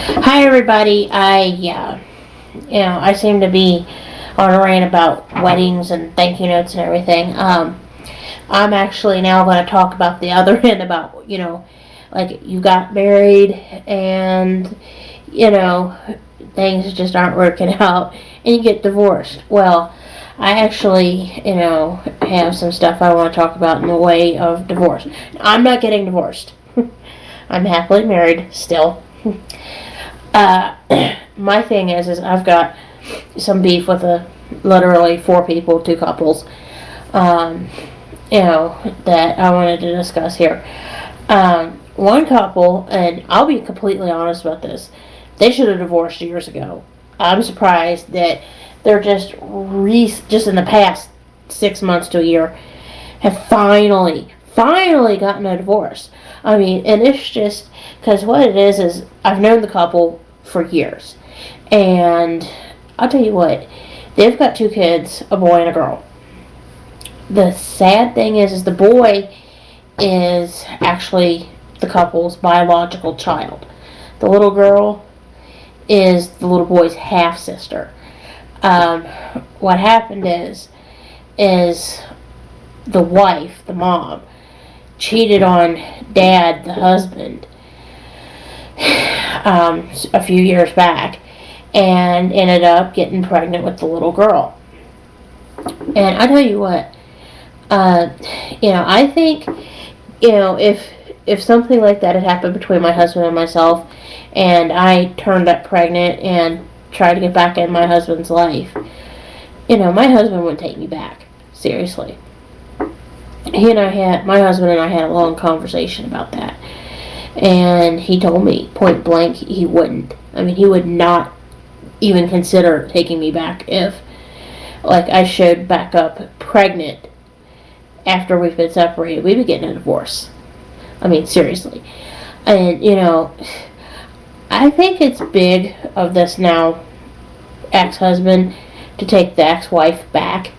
Hi everybody. I seem to be on a rant about weddings and thank you notes and everything. I'm actually now going to talk about the other end about like you got married and you know things just aren't working out and you get divorced. Well, I actually have some stuff I want to talk about in the way of divorce. I'm not getting divorced. I'm happily married still. Uh, my thing is I've got some beef with literally four people, two couples, um, that I wanted to discuss here. One couple, and I'll be completely honest about this, they should have divorced years ago. I'm surprised that they're just in the past 6 months to a year have finally gotten a divorce. I mean, and it's just because what it is I've known the couple for years, and I'll tell you what, they've got two kids, a boy and a girl. The sad thing is the boy is actually the couple's biological child. The little girl is the little boy's half sister. What happened is the wife, the mom, cheated on dad, the husband, a few years back, and ended up getting pregnant with the little girl. And I tell you what, I think, if something like that had happened between my husband and myself, and I turned up pregnant and tried to get back in my husband's life, my husband wouldn't take me back. Seriously. My husband and I had a long conversation about that. And he told me point blank he wouldn't. I mean, he would not even consider taking me back if, like, I showed back up pregnant after we've been separated. We'd be getting a divorce. I mean, seriously. And, I think it's big of this now ex-husband to take the ex-wife back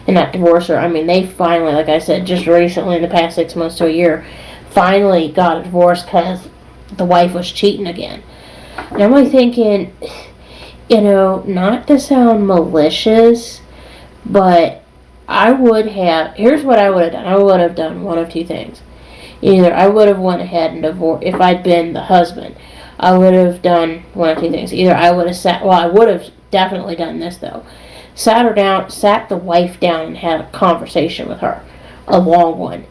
and not divorce her. I mean, they finally, like I said, just recently in the past 6 months to a year, finally got a divorce because the wife was cheating again. And I'm like thinking, not to sound malicious, but here's what I would have done. I would have done one of two things. Either I would have went ahead and divorced, if I'd been the husband, I would have done one of two things. Either I would have I would have definitely done this though. Sat the wife down and had a conversation with her, a long one,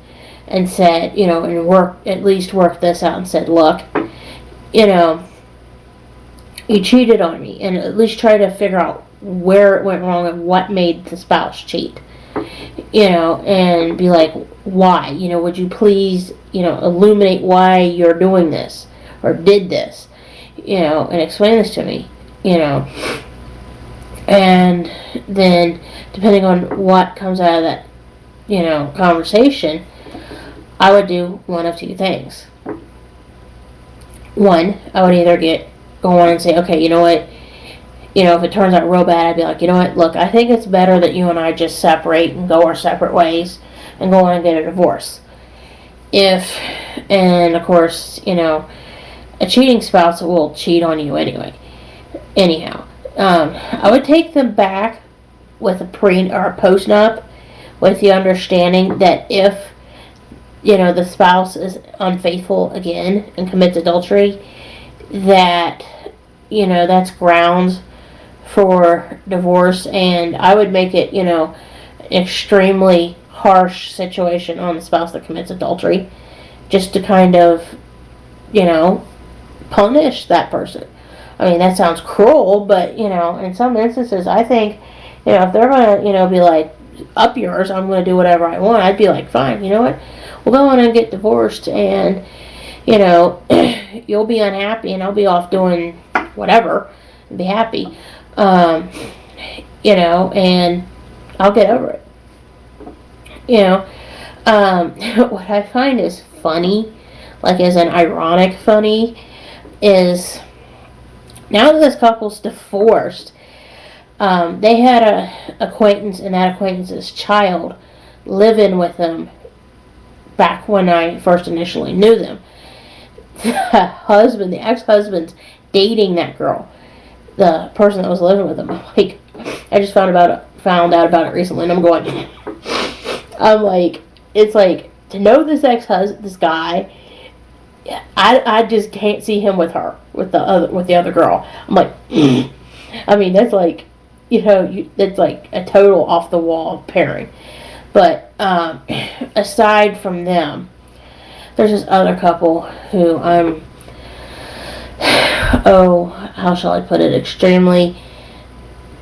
and said, at least worked this out and said, look, you cheated on me, and at least try to figure out where it went wrong and what made the spouse cheat, and be like, why, would you please, illuminate why you're doing this or did this, and explain this to me, and then depending on what comes out of that, conversation, I would do one of two things. One, I would either go on and say, okay, you know what, if it turns out real bad, I'd be like, you know what, look, I think it's better that you and I just separate and go our separate ways and go on and get a divorce. And of course, a cheating spouse will cheat on you anyway. Anyhow, I would take them back with a pre or a post-nup with the understanding that if the spouse is unfaithful again and commits adultery, that that's grounds for divorce, and I would make it an extremely harsh situation on the spouse that commits adultery, just to kind of punish that person. I mean, that sounds cruel, but in some instances I think if they're gonna be like, up yours, I'm gonna do whatever I want, I'd be like, fine, you know what, we'll go on and get divorced, and you'll be unhappy and I'll be off doing whatever and be happy, and I'll get over it. What I find is funny, like as an ironic funny, is now that this couple's divorced, they had a acquaintance, and that acquaintance's child living with them back when I first initially knew them. the ex-husband's dating that girl, the person that was living with him. I'm like, I just found out about it recently, and I'm like, it's like, to know this guy, I just can't see him with her, with the other girl. I'm like, I mean, that's like, that's like a total off the wall pairing. But aside from them, there's this other couple who I'm, how shall I put it, extremely,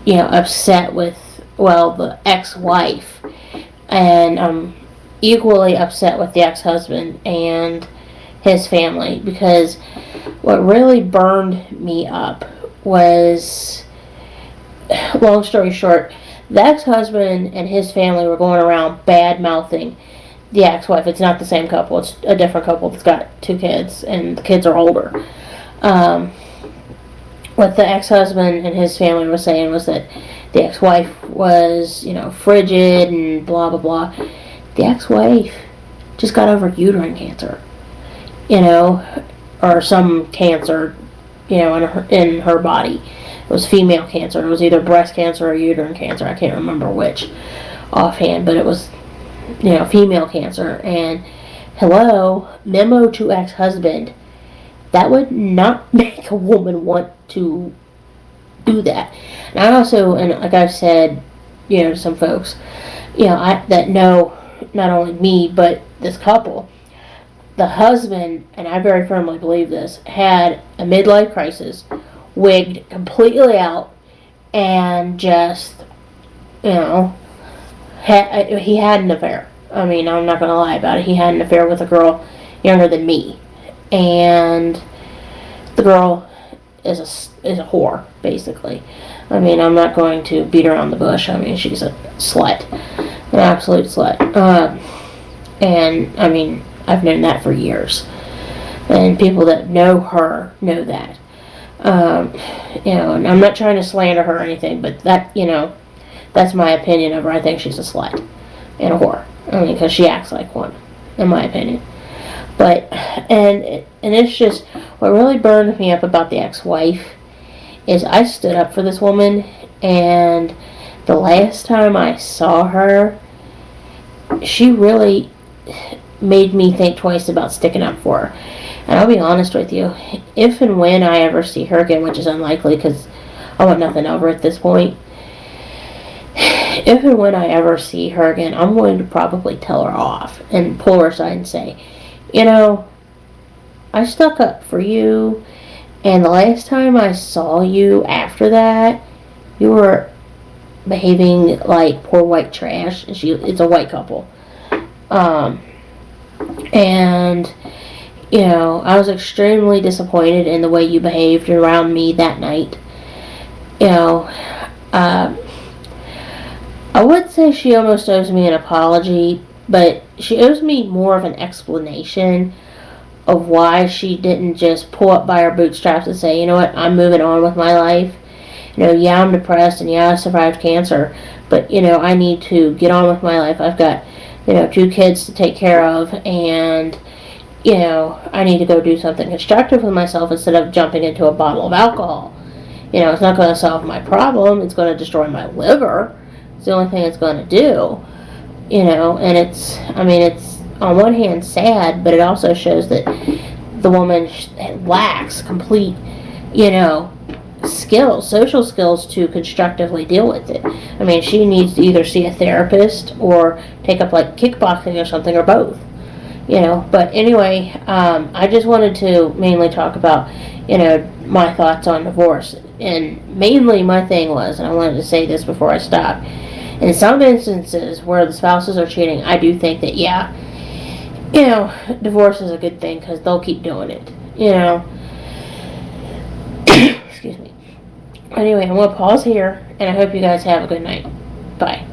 upset with. Well, the ex-wife, and I'm equally upset with the ex-husband and his family, because what really burned me up was, long story short, the ex-husband and his family were going around bad-mouthing the ex-wife. It's not the same couple. It's a different couple that's got 2 kids, and the kids are older. What the ex-husband and his family were saying was that the ex-wife was, frigid and blah, blah, blah. The ex-wife just got over uterine cancer, or some cancer, in her body. It was female cancer. It was either breast cancer or uterine cancer. I can't remember which offhand, but it was, female cancer. And hello, memo to ex-husband, that would not make a woman want to do that. And I also, and like I've said, to some folks, that know not only me, but this couple, the husband, and I very firmly believe this, had a midlife crisis, wigged completely out, and just, he had an affair. I mean, I'm not going to lie about it. He had an affair with a girl younger than me. And the girl is a whore, basically. I mean, I'm not going to beat around the bush. I mean, she's a slut. An absolute slut. And, I mean, I've known that for years. And people that know her know that. And I'm not trying to slander her or anything, but that, that's my opinion of her. I think she's a slut and a whore. I mean, because she acts like one, in my opinion. But, and it's just, what really burned me up about the ex-wife is I stood up for this woman, and the last time I saw her, she really made me think twice about sticking up for her. And I'll be honest with you, if and when I ever see her again, which is unlikely because I want nothing of her at this point, if and when I ever see her again, I'm going to probably tell her off and pull her aside and say, I stuck up for you, and the last time I saw you after that, you were behaving like poor white trash. And it's a white couple. And, I was extremely disappointed in the way you behaved around me that night. I would say she almost owes me an apology, but she owes me more of an explanation of why she didn't just pull up by her bootstraps and say, you know what, I'm moving on with my life. Yeah, I'm depressed, and yeah, I survived cancer, but, I need to get on with my life. I've got, 2 kids to take care of, and, I need to go do something constructive with myself instead of jumping into a bottle of alcohol. It's not going to solve my problem. It's going to destroy my liver. It's the only thing it's going to do. And it's on one hand sad, but it also shows that the woman lacks complete, skills, social skills to constructively deal with it. I mean, she needs to either see a therapist or take up like kickboxing or something, or both. But anyway, I just wanted to mainly talk about, my thoughts on divorce. And mainly my thing was, and I wanted to say this before I stop, in some instances where the spouses are cheating, I do think that, yeah, divorce is a good thing because they'll keep doing it, Excuse me. Anyway, I'm going to pause here, and I hope you guys have a good night. Bye.